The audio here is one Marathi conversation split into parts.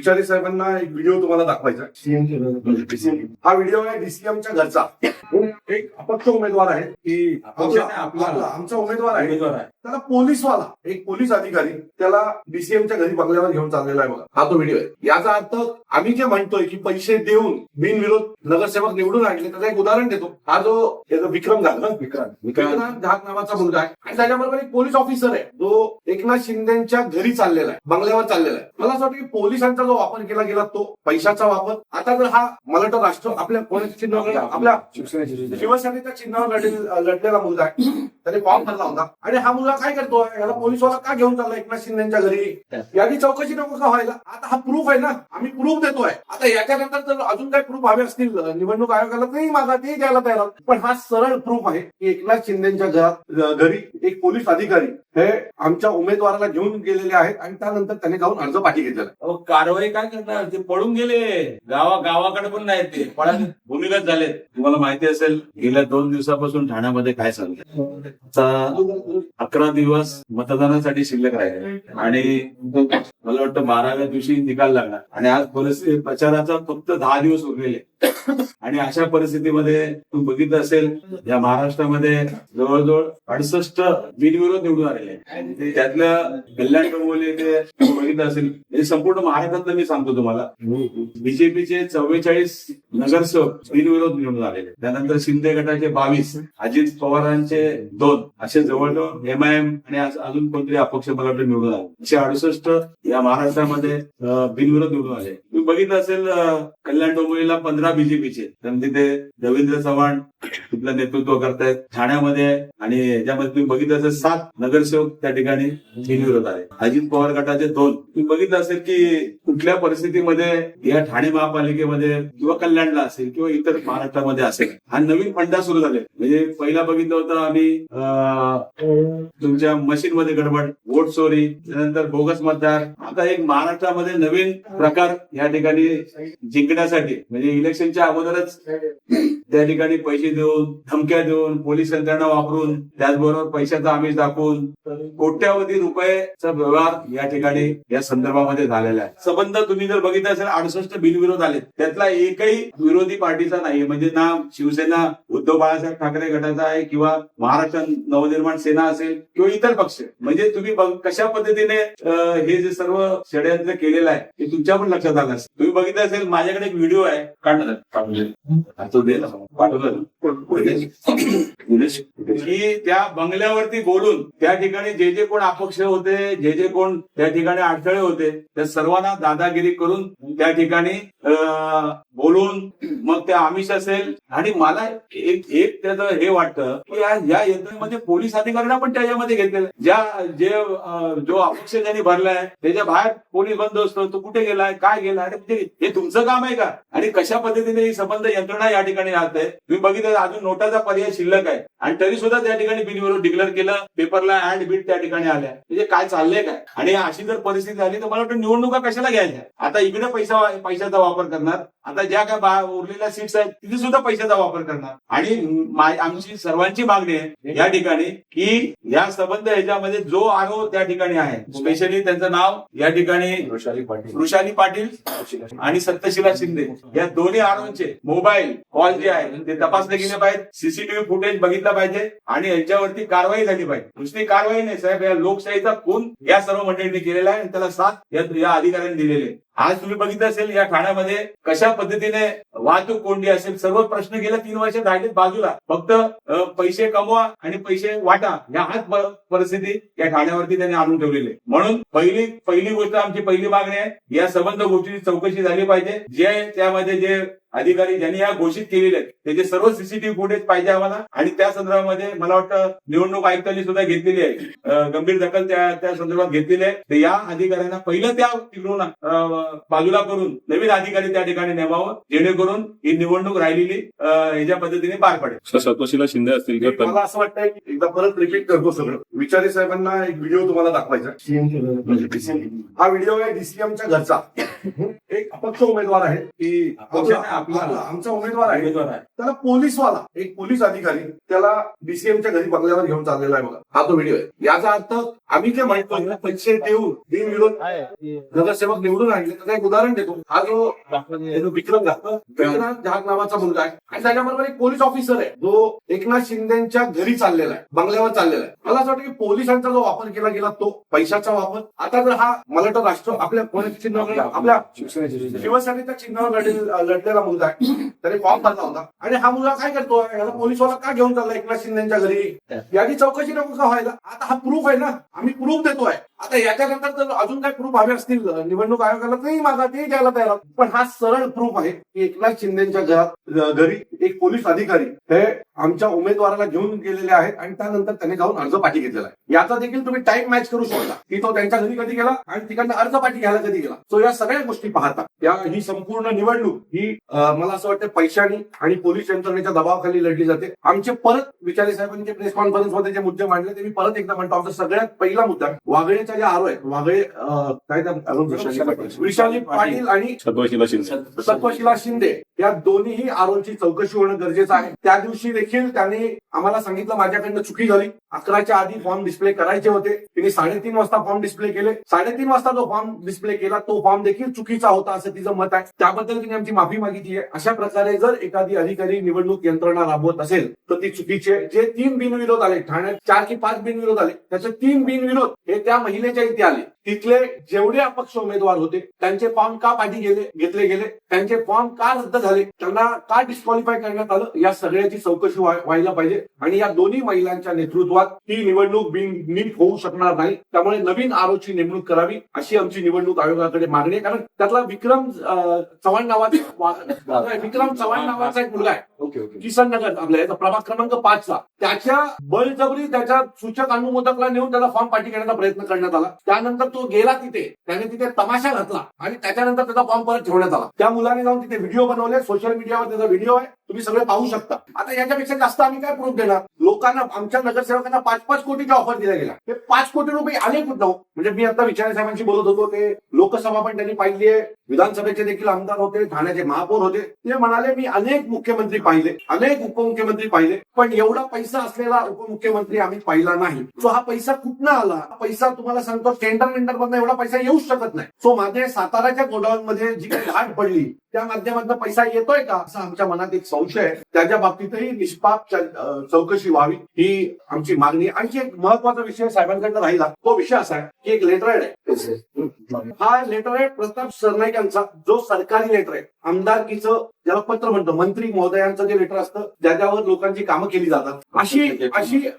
विचारे साहेबांना एक व्हिडिओ तुम्हाला दाखवायचा हा व्हिडिओ आहे डीसीएमच्या घरचा. एक अपक्ष उमेदवार आहे की आमचा उमेदवार आहे, त्याला पोलीसवाला एक पोलीस अधिकारी त्याला डीसीएमच्या घरी बंगल्यावर घेऊन चाललेला आहे. बघा हा तो व्हिडिओ आहे. याचा अर्थ आम्ही जे म्हणतोय की पैसे देऊन बिनविरोध नगरसेवक निवडून आणले त्याचं एक उदाहरण देतो. हा जो विक्रम घाग ना विक्रम घाग नावाचा मुलगा आहे आणि त्याच्याबरोबर एक पोलीस ऑफिसर आहे जो एकनाथ शिंदेच्या घरी चाललेला आहे, बंगल्यावर चाललेला आहे. मला असं वाटतं की पोलिसांचा जो वापर केला गेला तो पैशाचा वापर. आता जर हा मला वाटतं राष्ट्र आपल्या कोणाच्या चिन्हावर आपल्या शिवसेनेच्या चिन्हावर लढलेला मुलगा आहे, त्याने फॉर्म भरला होता आणि हा मुलगा काय करतोय, याला पोलीसवाला का घेऊन चालला एकनाथ शिंदेच्या घरी, याची चौकशी नको का व्हायला. आता हा प्रूफ आहे ना, आम्ही प्रूफ देतोय. आता याच्यानंतर जर अजून काही प्रूफ हवे असतील निवडणूक आयोगाला नाही मागा ते द्यायला तयार आहोत. पण हा सरळ प्रूफ आहे की एकनाथ शिंदेच्या घरी एक पोलीस अधिकारी हे आमच्या उमेदवाराला घेऊन गेलेले आहेत आणि त्यानंतर त्याने जाऊन अर्ज पाठी घेतलेला. कारवाई काय करणार, ते पळून गेले. गावाकडे पण नाही, ते पळाले, भूमिगत झाले. तुम्हाला माहिती असेल गेल्या 2 दिवसापासून ठाण्यामध्ये काय चाललंय. आता 11 दिवस मतदानासाठी शिल्लक राहिले आणि मला वाटतं 12व्या दिवशी निकाल लागणार आणि आज परिस्थिती प्रचाराचा फक्त 10 दिवस उरलेले आणि अशा परिस्थितीमध्ये तुम्ही बघितलं असेल या महाराष्ट्रामध्ये जवळजवळ 68 बिनविरोध निवडून आलेले आहेत. त्यातल्या कल्याण डोंबिवली ते बघितलं असेल, हे संपूर्ण महाराष्ट्रातलं मी सांगतो तुम्हाला. बीजेपीचे 44 नगरसेवक बिनविरोध निवडून आलेले. त्यानंतर शिंदे गटाचे 22, अजित पवारांचे 2, असे जवळजवळ एमआयएम आणि अजून कोणतरी अपक्ष मला वाटतं निवडून आले. 68 या महाराष्ट्रामध्ये बिनविरोध निवडून आले. तुम्ही बघितलं असेल कल्याण डोंबिवलीला 15 बीजेपीचे, तर तिथे रवींद्र चव्हाण तिथलं नेतृत्व करतायत ठाण्यामध्ये आणि याच्यामध्ये तुम्ही बघितलं असेल 7 नगरसेवक त्या ठिकाणी बिनविरोध आले. अजित पवार गटाचे 2. तुम्ही बघितलं असेल की कुठल्या परिस्थितीमध्ये या ठाणे महापालिकेमध्ये किंवा कल्याणला असेल किंवा इतर महाराष्ट्रामध्ये असेल हा नवीन फंडा सुरू झाले. म्हणजे पहिला बघितलं होतं आम्ही तुमच्या मशीन मध्ये गडबड, वोट चोरी, त्यानंतर बोगस मतदार. आता एक महाराष्ट्रामध्ये नवीन प्रकार या ठिकाणी जिंकण्यासाठी म्हणजे इलेक्शनच्या अगोदरच त्या ठिकाणी पैसे देऊन, धमक्या देऊन, पोलीस यंत्रणा वापरून, त्याचबरोबर पैशाचा आमिष दाखवून कोट्यावधी रुपयाचा व्यवहार या ठिकाणी या संदर्भामध्ये झालेला आहे. संबंध तुम्ही जर बघितलं असेल 68 बिनविरोध आले, त्यातला एकही विरोधी पार्टीचा नाही. म्हणजे ना शिवसेना उद्धव बाळासाहेब ठाकरे गटाचा आहे किंवा महाराष्ट्र नवनिर्माण सेना असेल किंवा इतर पक्ष. म्हणजे तुम्ही कशा पद्धतीने हे जे सर्व षडयंत्र केलेलं आहे ते तुमच्या पण लक्षात आलं असेल. तुम्ही बघितलं असेल माझ्याकडे एक व्हिडिओ आहे, की त्या बंगल्यावरती बोलून त्या ठिकाणी जे जे कोण अपक्ष होते, जे जे कोण त्या ठिकाणी अडथळे होते, त्या सर्वांना दादागिरी करून त्या ठिकाणी बोलून मग त्या आमिष असेल. आणि मला एक त्याचं हे वाटतं की या यंत्रणेमध्ये पोलीस अधिकाऱ्यांना पण त्याच्यामध्ये घेतलेलं, जो अपक्ष ज्यांनी भरलाय त्याच्या बाहेर पोलीस बंदोबस्त, तो कुठे गेलाय, काय गेलाय, हे तुमचं काम आहे का. आणि कशा पद्धतीने ही संबंध यंत्रणा या ठिकाणी राहत आहे. तुम्ही बघितलं अजून नोटाचा पर्याय शिल्लक आहे आणि तरी सुद्धा त्या ठिकाणी बिनविरोध डिक्लेअर केलं, पेपरला ऍड बीट त्या ठिकाणी आल्या. म्हणजे काय चाललंय काय. आणि अशी जर परिस्थिती झाली तर मला वाटतं निवडणुका कशाला घ्यायच्या. आता इकडे पैशाचा वापर करणार, आता ज्या काय उरलेल्या सीट्स आहेत तिथे सुद्धा पैशाचा वापर करणार. आणि आमची सर्वांची मागणी आहे या ठिकाणी की या संबंध ह्याच्यामध्ये जो आरोप त्या ठिकाणी आहे, स्पेशली त्यांचं नाव या ठिकाणी वृषाली पाटील आणि सत्यशीला शिंदे, या दोन्ही आरोपचे मोबाईल कॉल जे आहे ते तपासले गेले पाहिजे, सीसीटीव्ही फुटेज बघितलं पाहिजे आणि यांच्यावरती कारवाई झाली पाहिजे. नुसती कारवाई नाही साहेब, या लोकशाहीचा खून या सर्व मंडळींनी केलेला आहे आणि त्याला साथ या अधिकाऱ्यांनी दिलेले. आज तुम्ही बघितलं असेल या ठाण्यामध्ये कशा पद्धतीने वाहतूक कोंडी असेल, सर्व प्रश्न गेल्या 3 वर्षात राहिलेत बाजूला. फक्त पैसे कमवा आणि पैसे वाटा, या हाच परिस्थिती या ठाण्यावरती त्यांनी आणून ठेवलेली. म्हणून पहिली गोष्ट आमची पहिली मागणी आहे, या संबंध गोष्टीची चौकशी झाली पाहिजे. जे त्यामध्ये जे अधिकारी ज्यांनी या घोषित केलेले आहेत त्याचे सर्व सीसीटीव्ही फुटेज पाहिजे आम्हाला. आणि त्या संदर्भामध्ये मला वाटतं निवडणूक आयुक्तांनी सुद्धा घेतलेली आहे, गंभीर दखल त्या संदर्भात घेतलेली आहे. तर या अधिकाऱ्यांना पहिलं त्या तिकडून बाजूला करून नवीन अधिकारी त्या ठिकाणी नेमावं, जेणेकरून ही निवडणूक राहिलेली ह्याच्या पद्धतीने पार पडेल. सत्वशीला शिंदे असतील तर मला असं वाटतं की एकदा परत रिपीट करतो सगळं. विचारे साहेबांना एक व्हिडिओ तुम्हाला दाखवायचा. हा व्हिडिओ आहे डीसीएमच्या घरचा. एक अपक्ष उमेदवार आहेत की आमचा उमेदवार आहे त्याला पोलीसवाला एक पोलीस अधिकारी त्याला डीसीएमच्या घरी बंगल्यावर घेऊन चाललेला आहे बघा. हा तो व्हिडिओ आहे. याचा अर्थ आम्ही जे म्हणतो पैसे देऊन बिनविरोध नगरसेवक निवडून आणले त्याचं एक उदाहरण देतो. हा जो विक्रम जहाग नावाचा मुलगा आहे आणि त्याच्याबरोबर एक पोलीस ऑफिसर आहे जो एकनाथ शिंदेच्या घरी चाललेला आहे, बंगल्यावर चाललेला आहे. मला असं वाटतं की पोलिसांचा जो वापर केला गेला तो पैशाचा वापर. आता जर हा मला वाटतं राष्ट्र आपल्या कोणाच्या चिन्हावर आपल्या शिवसेनेच्या चिन्हावर लढलेला मुलगा आहे, त्याने फॉर्म भरला होता आणि हा मुलगा काय करतो, याला पोलीसवाला का घेऊन चालला एकनाथ शिंदेच्या घरी, याची चौकशी नको का व्हायला. आता हा प्रूफ आहे ना, आम्ही प्रूफ देतोय. आता याच्यानंतर जर अजून काही प्रूफ हवे असतील निवडणूक आयोगाला नाही मागा ते द्यायला तयार, पण हा सरळ प्रूफ आहे की एकनाथ शिंदेच्या घरी एक पोलीस अधिकारी हे आमच्या उमेदवाराला घेऊन गेलेले आहेत आणि त्यानंतर त्याने जाऊन अर्ज पाठी घेतलेला आहे. याचा देखील तुम्ही टाइम मॅच करू शकता की तो त्यांच्या घरी कधी गेला आणि तिकडनं अर्ज पाठी घ्यायला कधी गेला. सो या सगळ्या गोष्टी पाहता ही संपूर्ण निवडणूक ही मला असं वाटतं पैशानी आणि पोलीस यंत्रणेच्या दबावाखाली लढली जाते. आमचे परत विचारे साहेबांचे प्रेस कॉन्फरन्स मध्ये जे मुद्दे मांडले ते मी परत एकदा म्हणतो. आमचा सगळ्यात पहिला मुद्दा वागळेच्या ज्या आरो आहेत, वागळे काय विशाली पाटील आणि सत्वशिला शिंदे या दोन्ही आरोची चौकशी होणं गरजेचं आहे. त्या दिवशी देखील त्यांनी आम्हाला सांगितलं माझ्याकडनं चुकी झाली, 11च्या आधी फॉर्म डिस्प्ले करायचे होते. तिने 3:30 वाजता फॉर्म डिस्प्ले केले. 3:30 वाजता जो फॉर्म डिस्प्ले केला तो फॉर्म देखील चुकीचा होता असं तिचं मत आहे. त्याबद्दल तिने आमची माफी मागितली आहे. अशा प्रकारे जर एखादी अधिकारी निवडणूक यंत्रणा राबवत असेल तर ती चुकीची आहे. जे 3 बिनविरोध आले ठाण्यात, 4 की 5 बिनविरोध आले, त्याचे 3 बिनविरोध हे त्या महिलेच्या इथे आले. तिथले जेवढे अपक्ष उमेदवार होते त्यांचे फॉर्म का पाठी घेतले गेले, त्यांचे फॉर्म का रद्द झाले, त्यांना का डिस्क्वालिफाय करण्यात आलं, या सगळ्याची चौकशी व्हायला पाहिजे. आणि या दोन्ही महिलांच्या नेतृत्वात ही निवडणूक नीट होऊ शकणार नाही. त्यामुळे नवीन आरोची नेमणूक करावी अशी आमची निवडणूक आयोगाकडे मागणी आहे. कारण त्यातला विक्रम चव्हाण नावाचा एक मुलगा आहे किसन नगर आपल्या याचा प्रभाग क्रमांक 5चा, त्याच्या बळजबरी त्याच्या सूचक अनुमोदकला नेऊन त्याला फॉर्म पाठी करण्याचा प्रयत्न करण्यात आला. त्यानंतर तो गेला त्याने तिथे तमाशा घातला आणि त्याच्यानंतर त्याचा फॉर्म परत ठेवण्यात आला. त्या मुलाने जाऊन तिथे व्हिडिओ बनवले, सोशल मीडियावर त्याचा व्हिडिओ आहे, तुम्ही सगळे पाहू शकता. आता याच्यापेक्षा जास्त आम्ही काय प्रूफ देणार लोकांना. आमच्या नगरसेवकांना 5-5 कोटीच्या ऑफर दिल्या गेल्या. हे 5 कोटी रुपये आले कुठं? म्हणजे मी आता विचारे साहेबांशी बोलत होतो, ते लोकसभा पण त्यांनी पाहिली आहे, विधानसभेचे देखील आमदार होते, ठाण्याचे महापौर होते. ते म्हणाले मी अनेक मुख्यमंत्री पाहिले, अनेक उपमुख्यमंत्री पाहिले, पण एवढा पैसा असलेला उपमुख्यमंत्री आम्ही पाहिला नाही. सो हा पैसा कुठनं आला? पैसा तुम्हाला सांगतो टेंडर मधनं एवढा पैसा येऊच शकत नाही. सो माझे साताराच्या गोडाऊन मध्ये जी काही घाट पडली त्या माध्यमातून पैसा येतोय का असा आमच्या मनात एक संशय आहे. त्याच्या बाबतीतही निष्पाप चौकशी व्हावी ही आमची मागणी. आणखी एक महत्वाचा विषय साहेबांकडनं राहिला, तो विषय असा आहे की एक लेटरहेड आहे. हा लेटरहेड प्रताप सरनाईक यांचा जो सरकारी लेटर आहे, आमदारकीचं ज्याला पत्र म्हणतो, मंत्री महोदयांचं जे लेटर असतं ज्याच्यावर लोकांची कामं केली जातात, अशी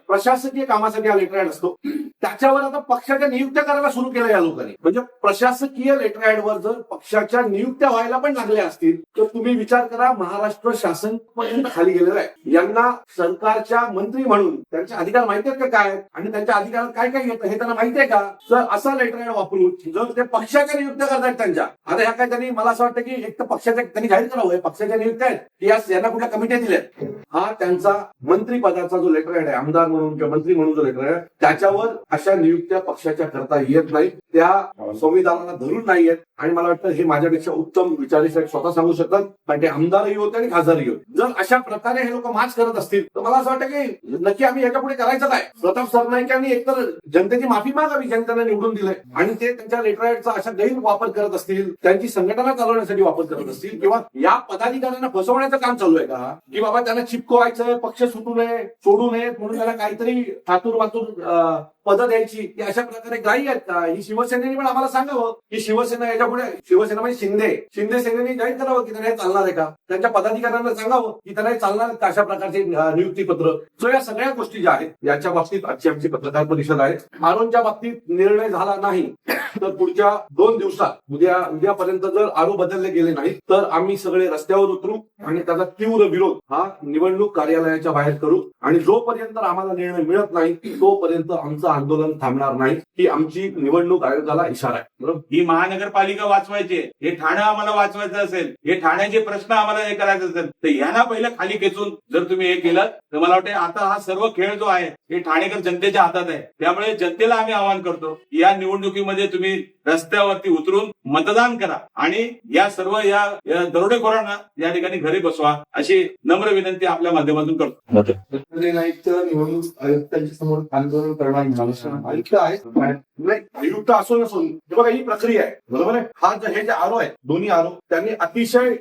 प्रशासकीय कामासाठी हा लेटरहेड असतो. त्याच्यावर आता पक्षाच्या नियुक्त्या करायला सुरू केल्या या लोकांनी. म्हणजे प्रशासकीय लेटरहेडवर जर पक्षाच्या नियुक्त्या व्हायला पण लागल्या असतील तर तुम्ही विचार करा, महाराष्ट्र शासन पर्यंत खाली गेलेलं आहे. यांना सरकारच्या मंत्री म्हणून त्यांचे अधिकार माहिती आहेत का काय, आणि त्यांच्या अधिकारात काय काय येतं हे त्यांना माहिती आहे का? तर असा लेटरहेड वापरून जर ते पक्षाच्या नियुक्त्या करतायत त्यांच्या, आता ह्या काय त्यांनी मला असं वाटतं की एक तर पक्षाच्या त्यांनी जाहीर करावं पक्षाच्या नियुक्त्या आहेत की यांना कुठल्या कमिट्या दिल्यात. हा त्यांचा मंत्री पदाचा जो लेटरहेड आहे, आमदार म्हणून किंवा मंत्री म्हणून जो लेटरहेड आहे, त्याच्यावर अशा नियुक्त्या पक्षाच्या करता येत नाही, त्या संविधानाला धरून नाही आहेत. आणि मला वाटतं हे माझ्यापेक्षा उत्तम विचारी साहेब स्वतः सांगू शकतात, कारण ते आमदारही होते आणि खासदारही होते. जर अशा प्रकारे हे लोक माच करत असतील तर मला असं वाटतं की नक्की आम्ही याच्या पुढे करायचं काय? प्रताप सरनाईक यांनी एकतर जनतेची माफी मागावी, जनतेने निवडून दिलंय, आणि ते त्यांच्या लेटरहेडचा अशा गैरवापर करत असतील, त्यांची संघटना चालवण्यासाठी वापर करत असतील, किंवा या पदाधिकाऱ्यांना फसवण्याचं काम चालू आहे का, की बाबा त्यांना चिपकवायचं, पक्ष सुटू नये, सोडू नये म्हणून त्याला काहीतरी ठातूर मातूर पदं द्यायची, की अशा प्रकारे ग्राही आहेत का? ही शिवसेनेने पण आम्हाला सांगावं की शिवसेना याच्या पुढे, शिवसेना म्हणजे शिंदे सेनेने जाहीर करावं की त्यांना हे चालणार आहे का, त्यांच्या पदाधिकाऱ्यांना सांगावं की त्यांना हे चालणार आहे का अशा प्रकारचे नियुक्तीपत्र. सो या सगळ्या गोष्टी ज्या आहेत याच्या बाबतीत आजची आमची पत्रकार परिषद आहे. आरोच्या बाबतीत निर्णय झाला नाही तर पुढच्या 2 दिवसात उद्यापर्यंत जर आरो बदलले गेले नाही तर आम्ही सगळे रस्त्यावर उतरू आणि त्याचा तीव्र विरोध हा निवडणूक कार्यालयाच्या बाहेर करू. आणि जोपर्यंत आम्हाला निर्णय मिळत नाही तोपर्यंत आमचं आंदोलन थांबणार नाही, ही आमची निवडणूक आयोगाला इशारा आहे. बरोबर, ही महानगरपालिका वाचवायची, हे ठाणं आम्हाला वाचवायचं असेल, हे ठाण्याचे प्रश्न आम्हाला हे करायचे असेल तर यांना पहिलं खाली खेचून जर तुम्ही हे केलं तर मला वाटतं आता हा सर्व खेळ जो आहे हे ठाणेकर जनतेच्या हातात आहे. त्यामुळे जनतेला आम्ही आवाहन करतो, या निवडणुकीमध्ये तुम्ही रस्त्यावरती उतरून मतदान करा आणि या सर्व या दरोडेखोरांना या ठिकाणी घरी बसवा अशी नम्र विनंती आपल्या माध्यमातून करतो. नाईक निवडणूक आयुक्तांच्या समोर आंदोलन करणार आयुक्त आहेत. नाही आयुक्त असो नसो हे बघा ही प्रक्रिया आहे बरोबर आहे. हे जे आरोप आहेत दोन्ही आरोप त्यांनी अतिशय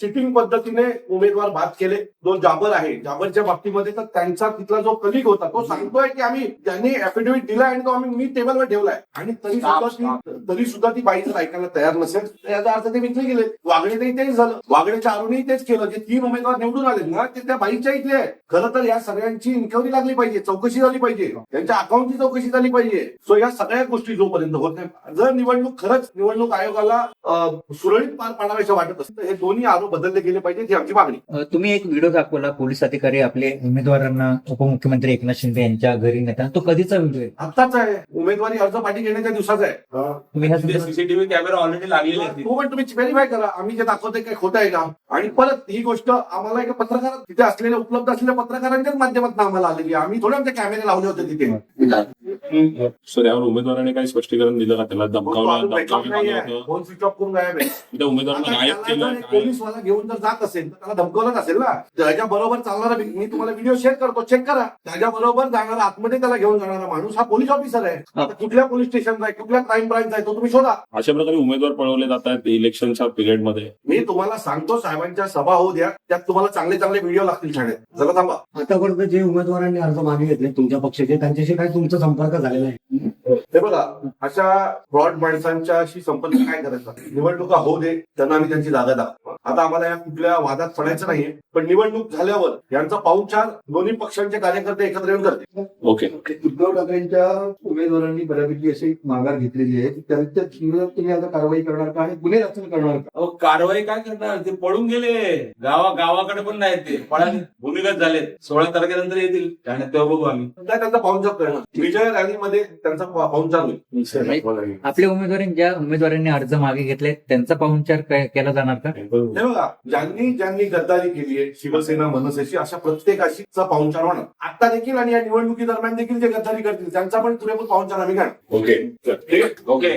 चिटिंग पद्धतीने उमेदवार बाद केले. जो जाबर आहे जाबरच्या बाबतीमध्ये तर त्यांचा तिथला जो कलिग होता तो सांगतोय की आम्ही त्यांनी ऍफिडेव्हिट दिला आणि तो मी टेबलवर ठेवलाय आणि तरी सुद्धा ती बाई जर ऐकायला तयार नसेल तर याचा अर्थ ते विकले गेले. वागडे तेच झालं. वागडेच्या आरूनही तेच केलं. जे 3 उमेदवार निवडून आले ना ते त्या बाईच्या इथले आहे. खरं तर या सगळ्यांची इन्क्वायरी लागली पाहिजे, चौकशी झाली पाहिजे, त्यांच्या अकाउंटची चौकशी झाली पाहिजे. सो या सगळ्या गोष्टी जोपर्यंत होत नाही, जर निवडणूक आयोगाला सुरळीत पार पाडाव्याच्या वाटत असेल तर हे दोन्ही आरोप बदलले गेले पाहिजेत ही आमची मागणी. तुम्ही एक व्हिडिओ दाखवला पोलीस अधिकारी आपले उमेदवारांना उपमुख्यमंत्री एकनाथ शिंदे यांच्या घरी नेताना, तो कधीचा व्हिडिओ आहे? आत्ताच आहे. उमेदवारी अर्ज पाठी घेण्याच्या दिवसाचा आहे. तुम्ही ह्या संदर्भात- सीसीटीव्ही कॅमेरा ऑलरेडी लागलेले आहेत. तो पण तुम्ही व्हेरीफाय करा आम्ही जे दाखवतोय काय खोटं आहे का. आणि परत ही गोष्ट आम्हाला एका पत्रकार तिथे असलेल्या उपलब्ध असलेल्या पत्रकारांच्याच माध्यमातून आम्हाला आलेली आहे. आम्ही थोडे आमचे कॅमेरे लावले होते तिथे. सर यावर उमेदवाराने काही स्पष्टीकरण दिलं का? त्याला धमकावण्यात आलं होतं. फोन स्विच ऑफ करून गायब आहे. त्या उमेदवारांना गायब केलं काय? पोलीसवाला घेऊन जर जात असेल तर त्याला धमकवलं असेल ना. त्याच्या बरोबर चालणारा मी तुम्हाला व्हिडिओ शेअर करतो, चेक करा. त्याच्या बरोबर जाणारा आतमध्ये त्याला घेऊन जाणारा माणूस हा पोलीस ऑफिसर आहे. आता कुठल्या पोलीस स्टेशनचा आहे, कुठल्या क्राईम ब्रांचचा आहे तो तुम्ही शोधा. अशा प्रकारे उमेदवार पळवले जात आहेत इलेक्शनच्या पिरियडमध्ये. मी तुम्हाला सांगतो साहेबांच्या सभा होऊ द्या, त्यात तुम्हाला चांगले चांगले व्हिडिओ लागतील शाळेत. जरा थांबा. आतापर्यंत जे उमेदवारांनी अर्ज मागे घेतले तुमच्या पक्षाचे त्यांच्याशी काय तुमचा संपर्क झालेला आहे? हे बघा अशा फ्रॉड माणसांच्याशी संपर्क काय करायचा. निवडणुका होऊ दे, त्यांना आम्ही त्यांची जागा दाखवा. आता आम्हाला या कुठल्या वादात पडायचं नाहीये, पण निवडणूक झाल्यावर यांचा पाहुणचार दोन्ही पक्षांचे कार्यकर्ते एकत्र येऊन करतील. ओके. उद्धव ठाकरेंच्या उमेदवारांनी बऱ्यापैकी अशी माघार घेतलेली आहे. त्यांच्या विरोधात तुम्ही आता कारवाई करणार का? गुन्हे दाखल करणार का? अहो, कारवाई काय करणार? ते पळून गेले. गावाकडे पण नाहीत ते. पळाले, भूमिगत झालेत. 16 तारखेनंतर येतील ठाण्यात, तेव्हा बघू आम्ही. काय त्यांचा पाहुणचार करणार. विजय रॅलीमध्ये त्यांचा पाहुणचार होईल. आपल्या ज्या उमेदवारांनी अर्ज मागे घेतले त्यांचा पाहुणचार केला जाणार का? हे बघा ज्यांनी गद्दारी केली आहे शिवसेना मनसेशी अशा प्रत्येकाशीचा पाहुणचार होणार. आता देखील आणि या निवडणुकी दरम्यान देखील जे गद्दारी करतील त्यांचा पण पुरेपूर पाहुणचार आम्ही करणार. ओके. ओके.